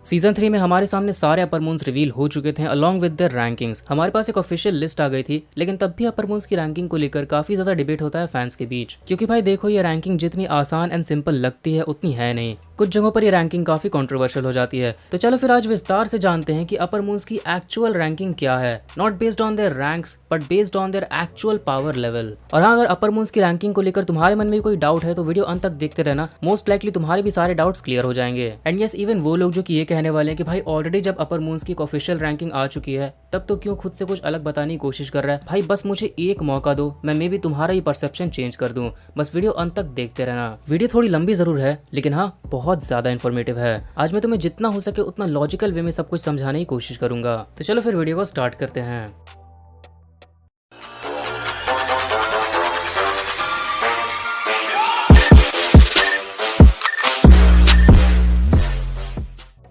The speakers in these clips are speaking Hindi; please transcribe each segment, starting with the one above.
सीजन 3 में हमारे सामने सारे अपर मून्स रिवील हो चुके थे अलॉन्ग विद देयर रैंकिंग्स। हमारे पास एक ऑफिशियल लिस्ट आ गई थी, लेकिन तब भी अपर मून्स की रैंकिंग को लेकर काफी ज्यादा डिबेट होता है फैंस के बीच। क्योंकि भाई देखो, ये रैंकिंग जितनी आसान एंड सिंपल लगती है उतनी है नहीं। कुछ जगहों पर ये रैंकिंग काफी कंट्रोवर्शियल हो जाती है। तो चलो फिर आज विस्तार से जानते हैं कि अपर मून्स की एक्चुअल रैंकिंग क्या है, not based on their ranks but based on their actual power level. और हाँ, अगर अपर मून्स की रैंकिंग को लेकर तुम्हारे मन में भी कोई डाउट है तो वीडियो अंत तक देखते रहना, मोस्ट लाइकली तुम्हारे भी सारे डाउट्स क्लियर हो जाएंगे। एंड यस, इवन वो लोग जो कि ये कहने वाले हैं कि भाई ऑलरेडी जब अपर मून्स की ऑफिशियल रैंकिंग आ चुकी है तब तो क्यों खुद से कुछ अलग बताने की कोशिश कर रहा है। भाई बस मुझे एक मौका दो, मैं मे भी तुम्हारा ही परसेप्शन चेंज कर दूं। बस वीडियो अंत तक देखते रहना। वीडियो थोड़ी लंबी जरूर है, लेकिन हाँ बहुत ज्यादा इन्फॉर्मेटिव है। आज मैं तुम्हें जितना हो सके उतना लॉजिकल वे में सब कुछ समझाने की कोशिश करूंगा। तो चलो फिर वीडियो को स्टार्ट करते हैं।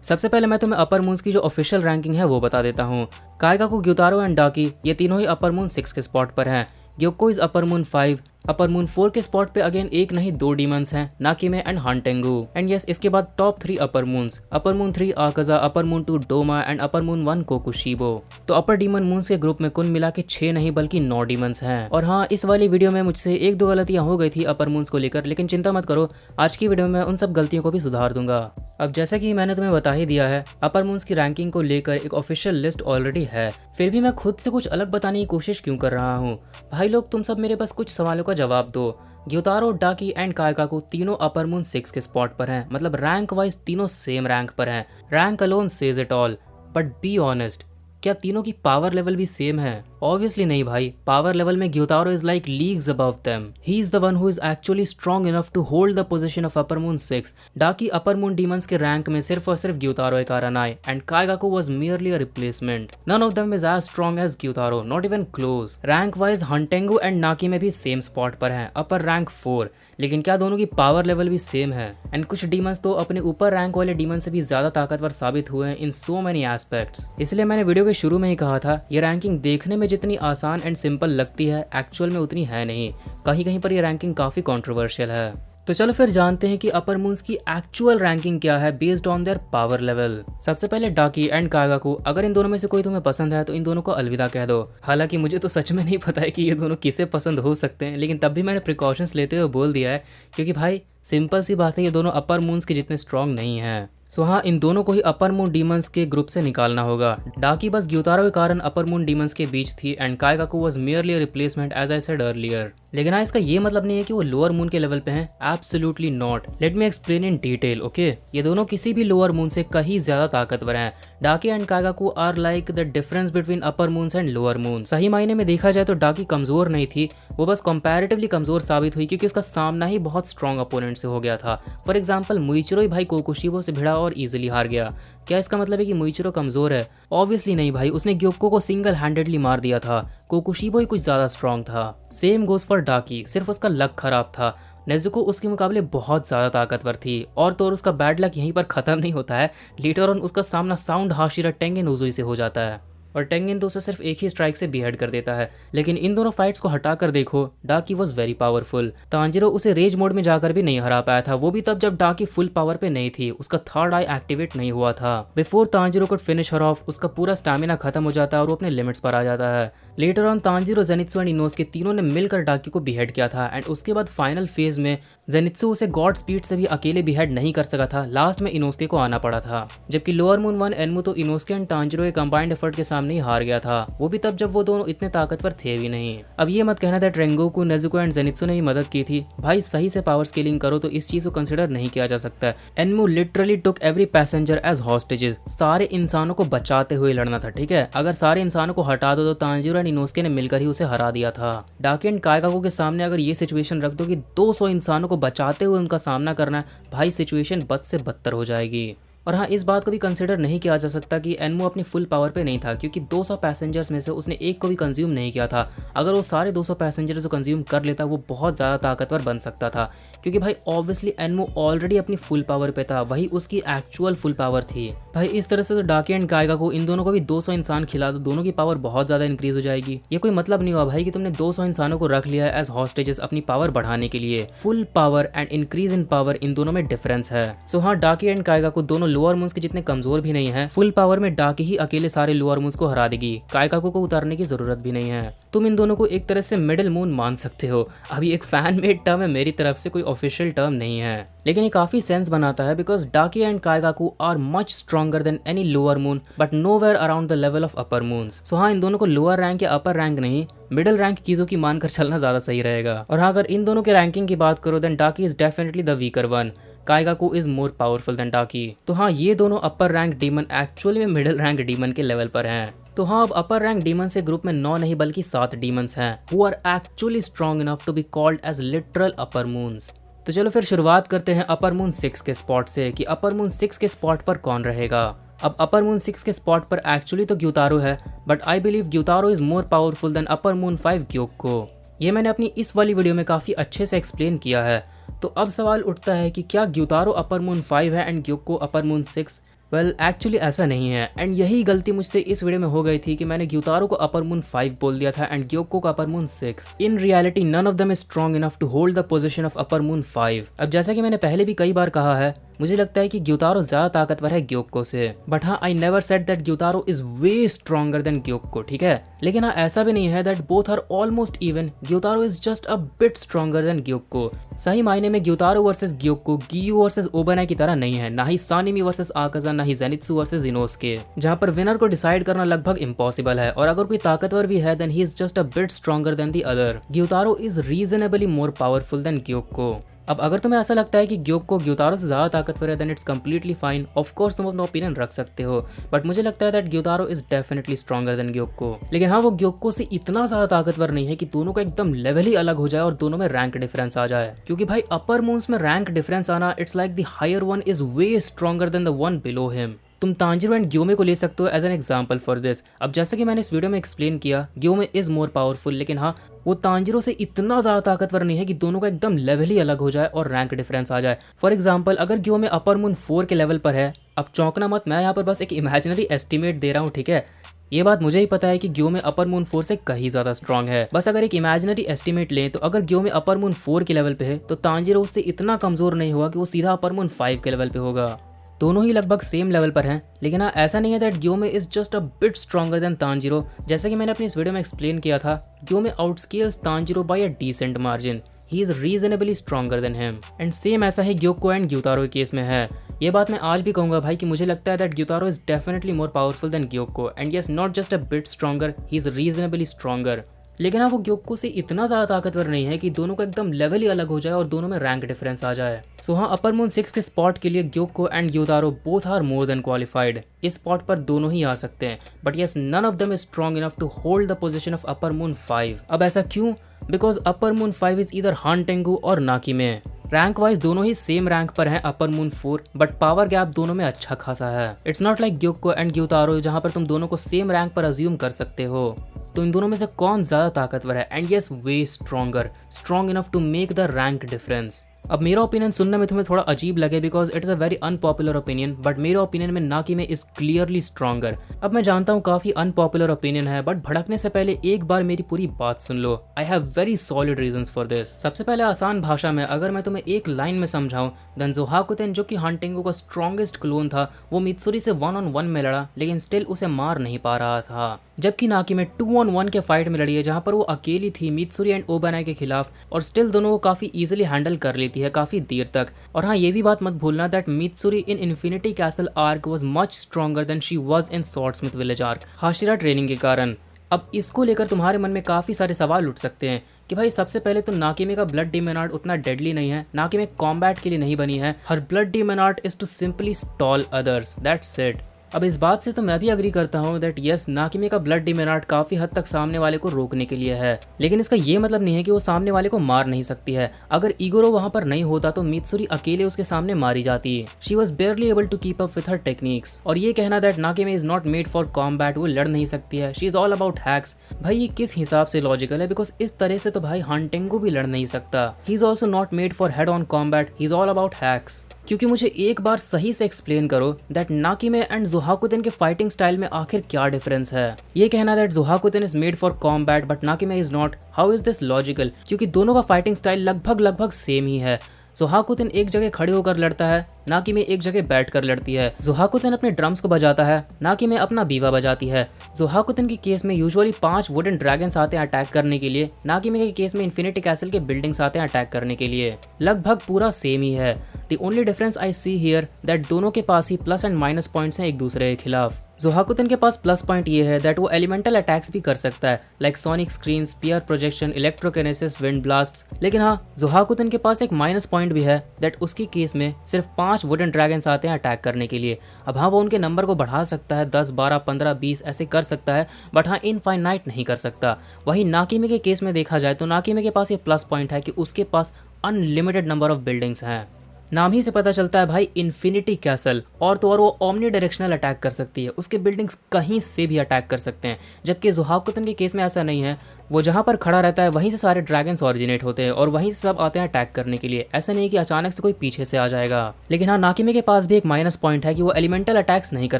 सबसे पहले मैं तुम्हें अपर मून्स की जो ऑफिशियल रैंकिंग है वो बता देता हूँ। काइगाकू, ग्यूतारो एंड डाकी ये तीनों ही अपर मून 6 के स्पॉट पर हैं। Gyokko is upper moon 5। Upper moon 4 के स्पॉट पे अगेन एक नहीं दो डीमंस हैं, नाकिमे एंड हांटेंगू। एंड यस, इसके बाद top 3 upper moons, upper moon 3 Akaza, upper moon 2 Doma and upper moon 1 Kokushibo. तो अपर डीमन मून्स के ग्रुप में कुल मिला के 6 नहीं बल्कि 9 डीमंस हैं। और हाँ, इस वाली वीडियो में मुझसे एक दो गलतियां हो गई थी अपर मून्स को लेकर, लेकिन चिंता मत करो, आज की वीडियो में उन सब गलतियों को भी सुधार दूंगा। अब जैसा कि मैंने तुम्हें बता ही दिया है, अपर मून्स की रैंकिंग को लेकर एक ऑफिशियल लिस्ट ऑलरेडी है, फिर भी मैं खुद से कुछ अलग बताने की कोशिश क्यों कर रहा हूँ। भाई लोग, तुम सब मेरे बस कुछ सवालों का जवाब दो। ग्योतारो, डाकी एंड काइगाकू तीनों अपर मून 6 के स्पॉट पर हैं, मतलब रैंक वाइज तीनों सेम रैंक पर हैं। Rank alone says it all. But be honest, क्या तीनों की पावर लेवल भी सेम है? ऑब्वियसली नहीं भाई। पावर लेवल में Gyutaro is like leagues above them. He is the one who is actually strong enough to hold the position of upper moon 6। Daki upper moon demons के रैंक में सिर्फ और सिर्फ ग्योतारो एक कारण आए, and Kaigaku was merely a replacement. None of them is as strong as Gyutaro, not even close. Rank wise Hantengu and Naki में भी सेम स्पॉट पर हैं, अपर रैंक 4। लेकिन क्या दोनों की पावर लेवल भी सेम है? एंड कुछ डीमंस तो अपने ऊपर रैंक वाले डीमन से भी ज्यादा ताकतवर साबित हुए हैं इन सो मेनी एस्पेक्ट्स। इसलिए मैंने वीडियो के शुरू में ही कहा था, ये रैंकिंग देखने में जितनी आसान एंड सिंपल लगती है, एक्चुअल में उतनी है नहीं। कहीं कहीं पर ये रैंकिंग काफी कंट्रोवर्शियल है। तो चलो फिर जानते हैं कि अपर मून्स की एक्चुअल रैंकिंग क्या है based on their power level. सबसे पहले डाकी एंड काइगाकू, अगर इन दोनों में से कोई तुम्हें पसंद है तो इन दोनों को अलविदा कह दो। हालांकि मुझे तो सच में नहीं पता है कि ये दोनों किसे पसंद हो सकते हैं, लेकिन तब भी मैंने प्रिकॉशंस लेते हुए बोल दिया है, क्योंकि भाई सिंपल सी बात है, ये दोनों अपर मून्स के जितने स्ट्रॉन्ग नहीं हैं। सो हाँ, इन दोनों को ही अपर मून डीमंस के ग्रुप से निकालना होगा। डाकी बस ग्योतारो के कारण अपर मून डीमंस के बीच थी, and Kaigaku was merely a replacement as I said earlier. लेकिन हाँ, इसका ये मतलब नहीं है कि वो लोअर मून के लेवल पे हैं, absolutely not. Let me explain in detail, okay. ये दोनों किसी भी लोअर मून से कहीं ज्यादा ताकतवर हैं। Daki and Kaigaku are like the difference between upper moons and lower moon. सही मायने में देखा जाए तो डाकी कमजोर नहीं थी, वो बस कंपैरेटिवली कमजोर साबित हुई क्योंकि उसका सामना ही बहुत स्ट्रॉन्ग अपोनेंट से हो गया था। फॉर एग्जाम्पल, मुइचिरो ही भाई कोकुशिबो से भिड़ा और इजिली हार गया। क्या इसका मतलब है कि मुइचिरो कमजोर है? ऑब्वियसली नहीं भाई, उसने ग्योक्को को सिंगल हैंडेडली मार दिया था। कोकुशिबो ही कुछ ज्यादा स्ट्रॉन्ग था। सेम गोज फॉर डाकी, सिर्फ उसका लक खराब था। नेजुको उसके मुकाबले बहुत ज्यादा ताकतवर थी। और तो और उसका बैड लक यहीं पर खत्म नहीं होता है, लेटर ऑन उसका सामना साउंड हाशिरा टेंगेन उजुई से हो जाता है, और टेंगेन तो उसे सिर्फ एक ही स्ट्राइक से बीहेड कर देता है। लेकिन इन दोनों फाइट्स को हटाकर देखो, डाकी वॉज वेरी पावरफुल। तांजिरो उसे रेज मोड में जाकर भी नहीं हरा पाया था, वो भी तब जब डाकी फुल पावर पे नहीं थी, उसका थर्ड आई एक्टिवेट नहीं हुआ था। Before Tanjiro could finish her of, उसका पूरा स्टैमिना खत्म हो जाता है और वो अपने लिमिट्स पर आ जाता है। Later on Tanjiro, Zenitsu and Inosuke तीनों ने मिलकर डाकी को बीहेड किया था, एंड उसके बाद फाइनल फेज में जेनित्सु उसे गॉड स्पीड से भी अकेले बीहेड नहीं कर सका था। लास्ट में इनोसुके को आना पड़ा था। जबकि लोअर मून 1 एनमू तो इनोसुके एंड तांजिरो के कंबाइंड एफर्ट के सामने ही हार गया था, वो भी तब जब वो दोनों इतने ताकतवर थे भी नहीं। अब ये मत कहना that Rengoku, Nezuko and Zenitsu ने ही मदद की थी। भाई सही से पावर स्केलिंग करो तो इस चीज को कंसिडर नहीं किया जा सकता। Enmu literally took every passenger as hostages. सारे इंसानों को बचाते हुए लड़ना था, ठीक है। अगर सारे इंसानों को हटा दो तो तांजिरो एंड इनोसुके ने मिलकर ही उसे हरा दिया था। डाकी एंड काइगाकू के सामने अगर ये सिचुएशन रख दो कि 200 इंसानों को बचाते हुए उनका सामना करना है, भाई सिचुएशन बद से बदतर हो जाएगी। और हाँ, इस बात को भी कंसिडर नहीं किया जा सकता कि एनमो अपनी फुल पावर पे नहीं था, क्योंकि 200 पैसेंजर्स में से उसने एक को भी कंज्यूम नहीं किया था। अगर वो सारे 200 पैसेंजर्स को कंज्यूम कर लेता, वो बहुत ज़्यादा ताकतवर बन सकता था, क्योंकि भाई ऑब्वियसली एनमो ऑलरेडी अपनी फुल पावर पे था, वही उसकी एक्चुअल फुल पावर थी। भाई इस तरह से तो डाकी एंड काइगाकू, इन दोनों को भी 200 इंसान खिला दो, दोनों की पावर बहुत ज़्यादा इंक्रीज हो जाएगी। ये कोई मतलब नहीं हुआ भाई कि तुमने 200 इंसानों को रख लिया है एज हॉस्टेजेस अपनी पावर बढ़ाने के लिए। Full power and increase in power, इन दोनों में डिफरेंस है। सो हाँ, डाकी एंड काइगाकू दोनों लोअर मून्स के जितने कमजोर भी नहीं है, फुल पावर में डाकी ही अकेले सारे लोअर मून्स को हरा देगी। कायकाकू को उतारने की जरूरत भी नहीं है। तुम इन दोनों को एक तरह से मिडिल मून मान सकते हो। अभी एक फैन मेड टर्म है, मेरी तरफ से कोई ऑफिशियल टर्म नहीं है, लेकिन ये काफी सेंस बनाता है because Daki and Kaigaku are much stronger than any lower moon but nowhere around the level of upper moons. So हाँ, इन दोनों को लोअर रैंक या अपर रैंक नहीं, मिडिल रैंक चीजों की मानकर चलना ज्यादा सही रहेगा। और हाँ, अगर इन दोनों के रैंकिंग की बात करो then Daki is definitely the weaker one, Kaigaku is more powerful than Daki. तो हाँ, ये दोनों अपर रैंक डीमन एक्चुअली में मिडिल रैंक डीमन के लेवल पर हैं। तो हाँ, अब अपर रैंक डीमन से ग्रुप में 9 नहीं बल्कि 7 डीमंस हैं who are actually strong enough to be called as literal upper moons. तो चलो फिर शुरुआत करते हैं अपर मून 6 के स्पॉट से कि अपर मून 6 के स्पॉट पर कौन रहेगा। अब अपर मून 6 के स्पॉट पर एक्चुअली तो ग्यूतारो है, but I believe Gyutaro is more powerful then upper moon 5 ग्योक्को। ये मैंने अपनी इस वाली वीडियो में काफी अच्छे से एक्सप्लेन किया है। तो अब सवाल उठता है कि क्या ग्यूतारो अपर मून 5 है and Gyokko upper moon 6? Well actually ऐसा नहीं है, एंड यही गलती मुझसे इस वीडियो में हो गई थी कि मैंने ग्यूतारो को अपर मून 5 बोल दिया था एंड ग्योक्को को upper moon 6। In reality none of them is strong enough to hold the position of upper moon 5। अब जैसा कि मैंने पहले भी कई बार कहा है, मुझे लगता है कि ग्यूतारो ज्यादा ताकतवर है ग्योक्को से, बट हाँ, I never said that Gyutaro is way stronger than Gyokko, ठीक है। लेकिन हाँ, ऐसा भी नहीं है that both are almost even, Gyutaro is just a bit stronger than Gyokko. सही मायने में Gyutaro versus Gyokko Giyu versus Obanai की तरह नहीं है, ना ही सानिमी वर्सेस आकाजा, ना ही जेनित्सु वर्सेस इनोस्के, जहां पर विनर को डिसाइड करना लगभग इम्पॉसिबल है। और अगर कोई ताकतवर भी है then he is just a bit stronger than the other. Gyutaro is reasonably more powerful than Gyokko. अब अगर तुम्हें ऐसा लगता है कि ग्योक्को ग्यूतारो से ज्यादा ताकतवर है then it's completely fine, of course तुम अपना ओपिनियन रख सकते हो, बट मुझे लगता है that Gyutaro is definitely stronger than Gyokko. लेकिन हाँ, वो ग्योक्को से इतना ज्यादा ताकतवर नहीं है कि दोनों का एकदम लेवल ही अलग हो जाए और दोनों में रैंक डिफरेंस आ जाए, क्योंकि भाई अपर मून्स में रैंक डिफरेंस आना, it's like the higher one is way stronger than the one below him. तुम तांजिरो एंड ग्योमे को ले सकते हो as an example for this. अब जैसा कि मैंने इस वीडियो में एक्सप्लेन किया, ग्योमे इज मोर पावरफुल, लेकिन हाँ, वो तांजिरो से इतना ज्यादा ताकतवर नहीं है कि दोनों का एकदम लेवल ही अलग हो जाए और रैंक डिफरेंस आ जाए। फॉर एग्जाम्पल, अगर ग्योमे अपर मून 4 के लेवल पर है, अब चौंकना मत, मैं यहाँ पर बस एक इमेजिनरी एस्टिमेट दे रहा हूँ, ठीक है। ये बात मुझे ही पता है कि ग्योमे अपर मून 4 से कहीं ज्यादा स्ट्रॉन्ग है, बस अगर एक इमेजिनरी एस्टिमेट लें तो अगर ग्योमे अपर मून 4 के लेवल पे है तो तांजिरो उससे इतना कमजोर नहीं होगा कि वो सीधा अपर मून 5 के लेवल पे होगा। दोनों ही लगभग सेम लेवल पर हैं, लेकिन हाँ, ऐसा नहीं है that Gyomei is just a bit stronger than Tanjiro. जैसा कि मैंने अपनी इस वीडियो में एक्सप्लेन किया था, Gyomei outscales Tanjiro by a decent margin, he is reasonably stronger than him. And same ऐसा ही ग्योक्को एंड ग्यूतारो के केस में है। ये बात मैं आज भी कहूंगा भाई कि मुझे लगता है that Gyutaro is definitely more powerful than Gyokko, and yes, not just a bit stronger, he is reasonably stronger. लेकिन हाँ, वो ग्योक्को से इतना ज्यादा ताकतवर नहीं है कि दोनों का एकदम लेवल ही अलग हो जाए और दोनों में रैंक डिफरेंस आ जाए। सो हाँ, अपर मून 6 के स्पॉट के लिए Gyokko and Gyutaro both are more than qualified. इस स्पॉट पर दोनों ही आ सकते हैं, but yes, none of them is strong enough to hold the position of upper moon 5। अब ऐसा क्यों? Because upper moon 5 is either Hantengu और नाकीमे। रैंक वाइज दोनों ही सेम रैंक पर हैं upper moon 4, but power gap दोनों में अच्छा खासा है। It's not like Gyokko and Gyutaro जहां पर तुम दोनों को सेम रैंक पर अज्यूम कर सकते हो। तो इन दोनों में से कौन ज्यादा ताकतवर है? And yes, way stronger, strong enough to make the rank difference. अब मेरा ओपिनियन सुनने में तुम्हें थोड़ा अजीब लगे because it is a very unpopular opinion, but मेरे ओपिनियन में नाकीमे इज क्लियरली स्ट्रॉन्गर। अब मैं जानता हूँ काफी अनपॉपुलर ओपिनियन है, बट भड़कने से पहले एक बार मेरी पूरी बात सुन लो। I have very solid reasons for this. सबसे पहले आसान भाषा में अगर मैं तुम्हें एक लाइन में समझाऊं, देन ज़ोहाकुटेन जो कि हान टेंगू का स्ट्रॉन्गेस्ट क्लोन था, वो मित्सुरी से 1-on-1 में लड़ा लेकिन स्टिल उसे मार नहीं पा रहा था। जबकि नाकीमे 2-on-1 के फाइट में लड़ी है जहां पर वो अकेली थी मित्सुरी एंड ओबानाई के खिलाफ, और स्टिल दोनों को काफी इजीली हैंडल कर लेती है काफी देर तक। और हाँ, ये भी बात मत भूलना that Mitsuri in Infinity Castle arc was much stronger than she was in Swordsmith Village arc, Hashira training के कारण। अब इसको लेकर तुम्हारे मन में काफी सारे सवाल उठ सकते हैं कि भाई सबसे पहले तो नाकीमे का ब्लड डीमन आर्ट उतना डेडली नहीं है, नाकीमे कॉम्बैट के लिए नहीं बनी है, हर blood demon art is to simply stall others, that's it. अब इस बात से तो मैं भी अग्री करता हूँ दैट यस, नाकीमे का ब्लड डीमन आर्ट काफी हद तक सामने वाले को रोकने के लिए है, लेकिन इसका ये मतलब नहीं है कि वो सामने वाले को मार नहीं सकती है। अगर इगोरो वहां पर नहीं होता तो मित्सुरी अकेले उसके सामने मारी जाती। She was barely able to keep up with her techniques. और ये कहना that Nakime is not made for combat, वो लड़ नहीं सकती है, she is all about hacks, भाई ये किस हिसाब से लॉजिकल है? बिकॉज इस तरह से तो भाई हान टेंगू भी लड़ नहीं सकता। He is also not made for head on combat, he is all about hacks. क्योंकि मुझे एक बार सही से एक्सप्लेन करो दैट नाकीमे एंड ज़ोहाकुटेन के फाइटिंग स्टाइल में आखिर क्या डिफरेंस है? ये कहना that Zohakuten is made for combat but Nakime is not, how is this logical? क्योंकि दोनों का फाइटिंग स्टाइल लगभग सेम ही है। ज़ोहाकुतेन एक जगह खड़े होकर लड़ता है, नाकी में एक जगह बैठ कर लड़ती है। ज़ोहाकुतेन अपने ड्रम्स को बजाता है, नाकी में अपना बीवा बजाती है। ज़ोहाकुतेन के केस में यूजुअली 5 वुडन ड्रैगन्स आते हैं अटैक करने के लिए, नाकी में के केस में इन्फिनिटी कैसल के बिल्डिंग्स आते हैं अटैक करने के लिए। लगभग पूरा सेम ही है। The only difference I see here that दोनों के पास ही प्लस एंड माइनस पॉइंट्स हैं एक दूसरे के खिलाफ। ज़ोहाकुतेन के पास प्लस पॉइंट ये है दैट वो एलिमेंटल अटैक्स भी कर सकता है, like sonic scream, spear projection, electrokinesis, wind blast. लेकिन हाँ, ज़ोहाकुतेन के पास एक माइनस पॉइंट भी है दैट उसके केस में सिर्फ 5 वुडन ड्रैगन्स आते हैं अटैक करने के लिए। अब हाँ, वो उनके नंबर को बढ़ा सकता है, 10, 12, 15, 20 ऐसे कर सकता है, बट हाँ इनफाइनाइट नहीं कर सकता। वहीं नाकीमे के केस में देखा जाए तो नाकीमे के पास ये प्लस पॉइंट है कि उसके पास अनलिमिटेड नंबर ऑफ बिल्डिंग्स हैं। नाम ही से पता चलता है भाई, इन्फिनिटी कैसल, और तो और वो ओमनी डायरेक्शनल अटैक कर सकती है, उसके बिल्डिंग्स कहीं से भी अटैक कर सकते हैं। जबकि ज़ोहाकुतेन के केस में ऐसा नहीं है, वो जहाँ पर खड़ा रहता है वहीं से सारे ड्रैगन्स ओरिजिनेट होते हैं और वहीं से सब आते हैं अटैक करने के लिए। ऐसा नहीं है कि अचानक से कोई पीछे से आ जाएगा। लेकिन हाँ, नाकीमे के पास भी एक माइनस पॉइंट है कि वो एलिमेंटल अटैक्स नहीं कर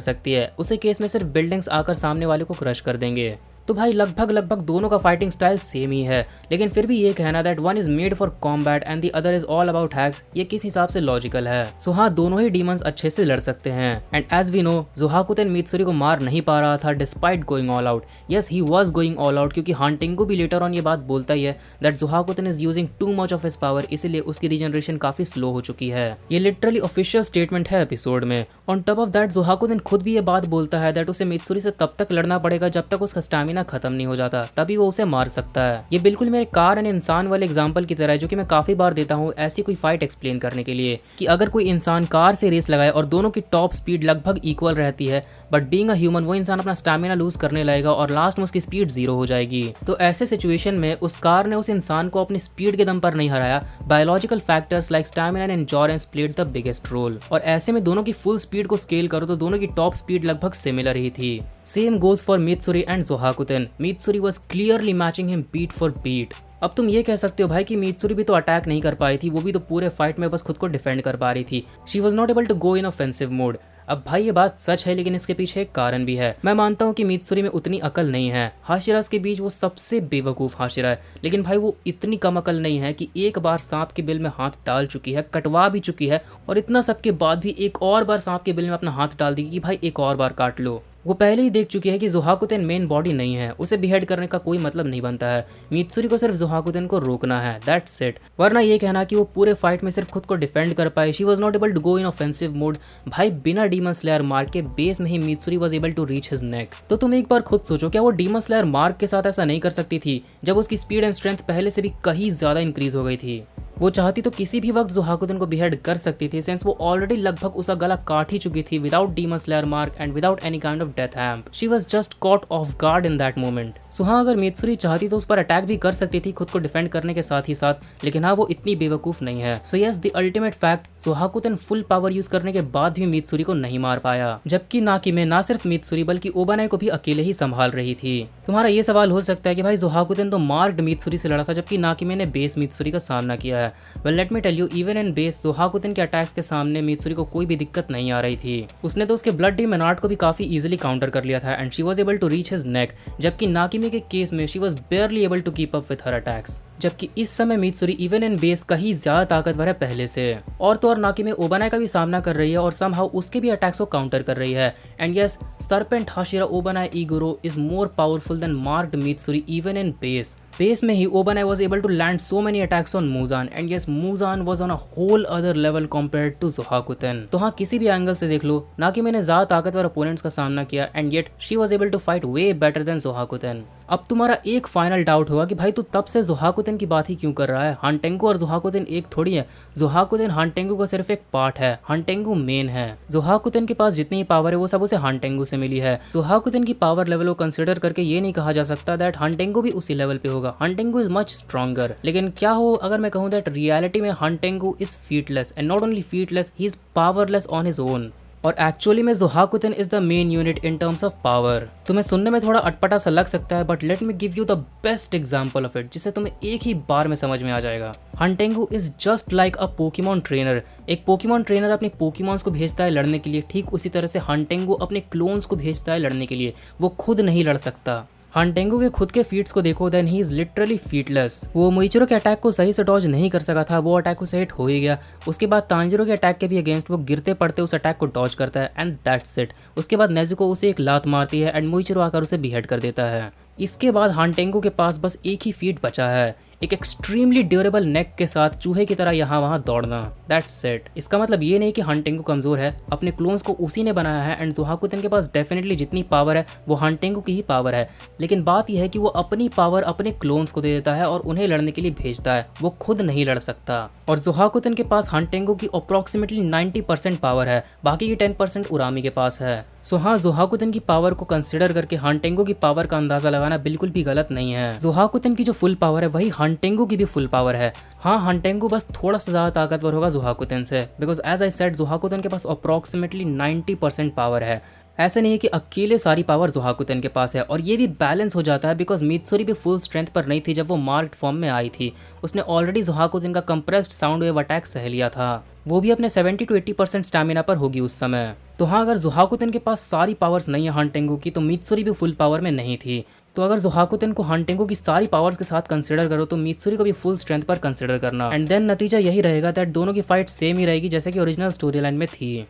सकती है, उसे केस में सिर्फ बिल्डिंग्स आकर सामने वाले को क्रश कर देंगे। तो भाई लगभग दोनों का फाइटिंग स्टाइल सेम ही है, लेकिन फिर भी ये कहना that one is made for combat and the other is all about hacks, ये किस हिसाब से लॉजिकल है। सो हाँ, दोनों ही डीमंस अच्छे से लड़ सकते हैं। एंड एज वी नो, ज़ोहाकुतेन मीत्सुरी को मार नहीं पा रहा था despite going all out. Yes, he was going all out, क्योंकि हांटेंगू भी लेटर ऑन ये बात बोलता ही है that Zohakuten is using too much of his power, इसीलिए उसकी रीजनरेशन काफी स्लो हो चुकी है। ये लिटरली ऑफिशियल स्टेटमेंट है एपिसोड में। On top of that, Zohakuten खुद भी ये बात बोलता है दैट उसे मीत्सुरी से तब तक लड़ना पड़ेगा जब तक उसका स्टैमिना खत्म नहीं हो जाता, तभी वो उसे मार सकता है। ये बिल्कुल मेरे कार एंड इंसान वाले एग्जांपल की तरह है, जो कि मैं काफी बार देता हूँ ऐसी कोई फाइट एक्सप्लेन करने के लिए, कि अगर कोई इंसान कार से रेस लगाए और दोनों की टॉप स्पीड लगभग इक्वल रहती है, बट बीइंग अ ह्यूमन वो इंसान अपना स्टैमिना लूज करने लगेगा और लास्ट में उसकी स्पीड 0 हो जाएगी। तो ऐसे सिचुएशन में उस कार ने उस इंसान को अपनी स्पीड के दम पर नहीं हराया, biological factors like stamina and endurance played the biggest role. और ऐसे में दोनों की फुल स्पीड को स्केल करो तो दोनों की टॉप स्पीड लगभग सिमिलर ही थी। Same goes for Mitsuri and Zohakuten. Mitsuri was clearly matching him beat for beat. अब तुम ये कह सकते हो भाई कि मीत्सुरी भी तो अटैक नहीं कर पाई थी, वो भी तो पूरे फाइट में बस खुद को डिफेंड कर पा रही थी। She was not able to go in offensive mode. अब भाई ये बात सच है, लेकिन इसके पीछे एक कारण भी है। मैं मानता हूँ कि मीत्सुरी में उतनी अकल नहीं है, हाशिरास के बीच वो सबसे बेवकूफ़ हाशिरा है, लेकिन भाई वो इतनी कम अकल नहीं है कि एक बार सांप के बिल में हाथ डाल चुकी है, कटवा भी चुकी है, और इतना सब के बाद भी एक और बार सांप के बिल में अपना हाथ डाल देगी कि भाई एक और बार काट लो। वो पहले ही देख चुकी है कि ज़ोहाकुतेन मेन बॉडी नहीं है, उसे बिहेड करने का कोई मतलब नहीं बनता है। मीत्सुरी को सिर्फ ज़ोहाकुतेन को रोकना है, दैट्स इट। वरना ये कहना कि वो पूरे फाइट में सिर्फ खुद को डिफेंड कर पाए, she was not able to go in offensive mode, भाई बिना डीमन स्लेयर मार्क के बेस में ही Mitsuri was able to reach his neck. तो तुम एक बार खुद सोचो, क्या वो डीमन स्लेयर मार्क के साथ ऐसा नहीं कर सकती थी जब उसकी स्पीड एंड स्ट्रेंथ पहले से भी कहीं ज्यादा इंक्रीज हो गई थी? वो चाहती तो किसी भी वक्त ज़ोहाकुतेन को बिहेड कर सकती थी, सिंस वो ऑलरेडी लगभग उसका गला काट ही चुकी थी without demon slayer mark and without any kind of death hemp. She was just caught off guard in that moment. So हाँ, अगर मीत्सुरी चाहती तो उस पर अटैक भी कर सकती थी खुद को डिफेंड करने के साथ ही साथ, लेकिन हाँ वो इतनी बेवकूफ नहीं है। So yes, the ultimate fact, Zohakuten full power use करने के बाद भी मीत्सुरी को नहीं मार पाया, जबकि नाकीमे ना सिर्फ मीत्सुरी बल्कि ओबानाई को भी अकेले ही संभाल रही थी। तुम्हारा ये सवाल हो सकता है कि भाई ज़ोहाकुतेन तो मार्क्ड मीत्सुरी से लड़ा था जबकि नाकीमे ने बेस मीत्सुरी का सामना किया है। Well let me tell you, even in base Zohakuten के अटैक्स के सामने मीत्सुरी को कोई भी दिक्कत नहीं आ रही थी। उसने तो उसके ब्लड डीमन आर्ट को भी काफी इजीली काउंटर कर लिया था and she was able to reach his neck, जबकि नाकीमे के केस में she was barely able to keep up with her attacks। जबकि इस समय मीत्सुरी इवन इन बेस कहीं ज्यादा ताकतवर है पहले से, और तो और नाकीमे ओबानाई का भी सामना कर रही है और समहाउ उसके भी अटैक्स को काउंटर कर रही है। And yes, serpent Hashira Obanai Iguro is more powerful than marked Mitsuri even in base. Base में ही ओबानाई was able to land so many attacks on Muzan, and yes, Muzan was on a whole other level compared to Zohakuten। तो हाँ, किसी भी एंगल से देख लो, नाकीमे ने ज्यादा ताकतवर अपोनेंट्स का सामना किया and yet she was able to fight way better than Zohakuten। अब तुम्हारा एक फाइनल डाउट होगा कि भाई तू तब से ज़ोहाकुतेन की बात ही क्यों कर रहा है? हांटेंगू और ज़ोहाकुतेन एक थोड़ी है। ज़ोहाकुतेन हांटेंगू का सिर्फ एक पार्ट है, हांटेंगू मेन है। ज़ोहाकुतेन के पास जितनी पावर है वो सब उसे हांटेंगू से मिली है। ज़ोहाकुतेन की पावर लेवल को कंसिडर करके ये नहीं कहा जा सकता दैट हांटेंगू भी उसी लेवल पे होगा। Hantengu is much stronger. लेकिन क्या हो अगर मैं कहूँ दैट रियलिटी में Hantengu is featless, and not only featless, he is powerless on his own. और एक्चुअली में Zohakuten is the main unit in terms of power. तुम्हें सुनने में थोड़ा अटपटा सा लग सकता है, but let me give you the best example of it, जिससे तुम्हें एक ही बार में समझ में आ जाएगा। Hantengu is just like a Pokemon trainer. एक पोकेमॉन ट्रेनर अपने पोकेमॉन्स को भेजता है लड़ने के लिए, ठीक उसी तरह से हांटेंगू अपने क्लोन्स को भेजता है लड़ने के लिए। वो खुद नहीं लड़ सकता। हानटेंगू के खुद के फीट्स को देखो देन ही इज लिटरली फीटलेस। वो मोइचिरो के अटैक को सही से डॉज नहीं कर सका था, वो अटैक उसे हिट हो ही गया। उसके बाद तांजिरो के अटैक के भी अगेंस्ट वो गिरते पड़ते उस अटैक को डॉज करता है एंड दैट्स इट। उसके बाद नेजुको उसे एक लात मारती है एंड मोइचिरो आकर उसे बीहेड कर देता है। इसके बाद हानटेंगू के पास बस एक ही फीट बचा है, एक एक्सट्रीमली ड्यूरेबल नेक के साथ चूहे की तरह यहाँ वहाँ दौड़ना। That's it. इसका मतलब ये नहीं कि हानटेंगू कमजोर है, अपने क्लोन्स को उसी ने बनाया है एंड ज़ोहाकुटेन के पास डेफिनेटली जितनी पावर है वो हानटेंगू की ही पावर है। लेकिन बात यह है कि वो अपनी पावर अपने क्लोन्स को दे देता है और उन्हें लड़ने के लिए भेजता है, वो खुद नहीं लड़ सकता। और ज़ोहाकुटेन के पास हानटेंगू की अप्रॉक्सीमेटली 90% पावर है, बाकी की 10% उरामी के पास है। सो हाँ, ज़ोहाकुटेन की पावर को कंसिडर करके हानटेंगू की पावर का अंदाजा लगाना बिल्कुल भी गलत नहीं है। ज़ोहाकुटेन की जो फुल पावर है वही हानटेंगू की भी फुल पावर है। हाँ, हानटेंगू बस थोड़ा सा ज़्यादा ताकतवर होगा ज़ोहाकुटेन से, बिकॉज एज आई सेड ज़ोहाकुटेन के पास अप्रॉक्सीमेटली 90% पावर है। ऐसा नहीं है कि अकेले सारी पावर ज़ोहाकुटेन के पास है, और ये भी बैलेंस हो जाता है बिकॉज मित्सुरी भी फुल स्ट्रेंथ पर नहीं थी जब वो मार्क्ड फॉर्म में आई थी। उसने ऑलरेडी ज़ोहाकुटेन का कंप्रेस्ड साउंड वेव अटैक सह लिया था, वो भी अपने 70 to 80% स्टैमिना पर होगी उस समय। तो हाँ, अगर ज़ोहाकुटेन के पास सारी पावर्स नहीं है हानटेंगू की, तो मित्सुरी भी फुल पावर में नहीं थी। तो अगर ज़ोहाकुटेन को हानटेंगू की सारी पावर्स के साथ कंसिडर करो तो मित्सुरी को भी फुल स्ट्रेंथ पर कंसिडर करना, एंड देन नतीजा यही रहेगा दैट दोनों की फाइट सेम ही रहेगी जैसे कि ओरिजिनल स्टोरी लाइन में थी।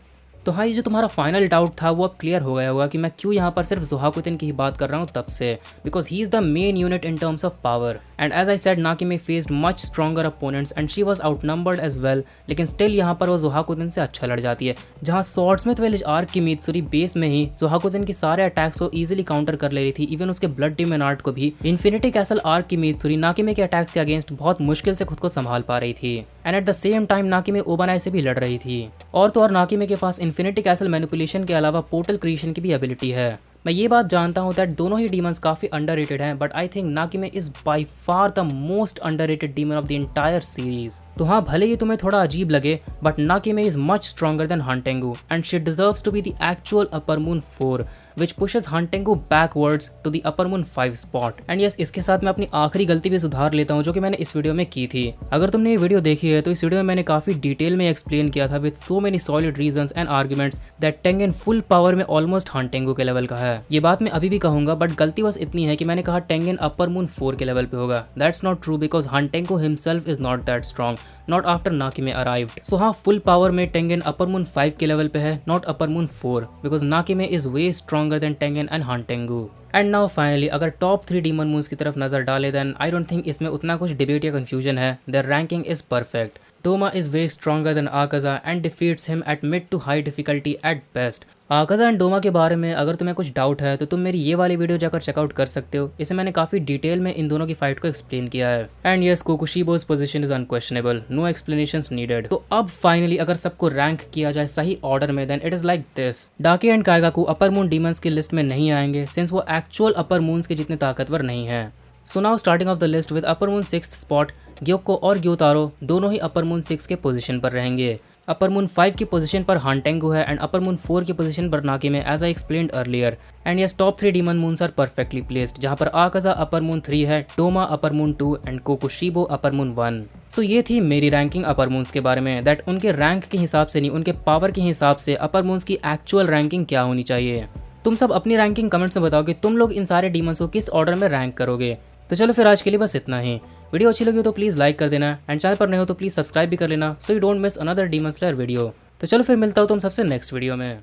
तो हाँ, ये जो तुम्हारा फाइनल डाउट था वो अब क्लियर हो गया होगा कि मैं क्यों यहाँ पर सिर्फ ज़ोहाकुटेन की ही बात कर रहा हूँ तब से, because he is the main unit in terms of power. And as I said, Nakime faced much stronger opponents and she was outnumbered as well, लेकिन स्टिल यहाँ पर वो ज़ोहाकुटेन से अच्छा लड़ जाती है। जहाँ स्वॉर्ड्समिथ विलेज आर्क की मित्सुरी बेस में ही ज़ोहाकुटेन की सारे अटैक्स को ईजिली काउंटर कर ले रही थी, इवन उसके ब्लड डीमन आर्ट को भी इन्फिनिटी कैसल आर्क की मित्सुरी नाकिमे के अटैक्स के अगेंस्ट बहुत मुश्किल से खुद को संभाल पा रही थी। And at the same time Nakime Obanai से भी लड़ रही थी। और तो और नाकिमे के पास इन्फिनिटी कैसल मैनिपुलेशन के अलावा पोर्टल क्रिएशन की भी एबिलिटी है। मैं ये बात जानता हूँ दैट दोनों ही डीमंस काफ़ी अंडररेटेड हैं, but I think Nakime is by far the most underrated demon of the entire series. तो हाँ, भले ही तुम्हें थोड़ा अजीब लगे, but Nakime is much stronger than Hantengu and she deserves to be the actual upper moon 4 which pushes Hantengu backwards to the upper moon 5 spot। And yes, इसके साथ मैं अपनी आखिरी गलती भी सुधार लेता हूँ जो कि मैंने इस वीडियो में की थी। अगर तुमने ये वीडियो देखी है तो इस वीडियो में मैंने काफी डिटेल में एक्सप्लेन किया था with so many solid reasons and arguments that Tengen full power में ऑलमोस्ट हानटेंगू के लेवल का है। ये बात मैं अभी भी कहूंगा, बट गलती बस इतनी है कि मैंने कहा टेंगेन अपर मून 4 के लेवल पे होगा। That's not true because Hantengu himself is not that strong, not after Nakime arrived. So हाँ, फुल पावर में टेंगेन अपर मून 5 के लेवल पे है, not upper moon 4, because Nakime is way stronger than Tengen and Hantengu. And now finally अगर टॉप 3 डीमन मून्स की तरफ नजर डाले देन आई डोंट थिंक इसमें उतना कुछ डिबेट या कंफ्यूजन है। Their ranking is perfect. Doma is way stronger than Akaza and defeats him at mid to high difficulty at best। Akaza and Doma के बारे में अगर तुम्हें कुछ डाउट है तो तुम मेरी ये वाली वीडियो जाकर चेकआउट कर सकते हो। इसे मैंने काफ़ी डिटेल में इन दोनों की फाइट को एक्सप्लेन किया है। And yes, Kokushibo's position is unquestionable, no explanations needed. तो अब फाइनली अगर सबको रैंक किया जाए सही ऑर्डर में then it is like this. Daki and Kaigaku upper moon demons की लिस्ट में नहीं आएंगे सिंस वो एक्चुअल अपर मून्स के जितने ताकतवर नहीं है। So now starting off the list with upper moon 6th spot, Gyokko और ग्योतारो दोनों ही अपर मून 6 के पोजीशन पर रहेंगे। अपर मून 5 की पोजीशन पर हानटेंगू है एंड अपर मून 4 की पोजीशन पर Nakime as I explained earlier. And yes, top 3 demon moons are perfectly placed, जहां पर आकाज़ा अपर मून 3 है, Doma upper moon 2 and Kokushibo upper moon 1। So ये थी मेरी रैंकिंग अपर मून्स के बारे में, दैट उनके रैंक के हिसाब से नहीं, उनके पावर के हिसाब से अपर मून्स की एक्चुअल रैंकिंग क्या होनी चाहिए। तुम सब अपनी रैंकिंग कमेंट्स में बताओ कि तुम लोग इन सारे डीमंस को किस ऑर्डर में रैंक करोगे। तो चलो फिर आज के लिए बस इतना ही। वीडियो अच्छी लगी हो तो प्लीज़ लाइक कर देना एंड चैनल पर नए हो तो प्लीज़ सब्सक्राइब भी कर लेना so you don't miss another demon slayer video. तो चलो फिर मिलता हूँ तुम सबसे नेक्स्ट वीडियो में।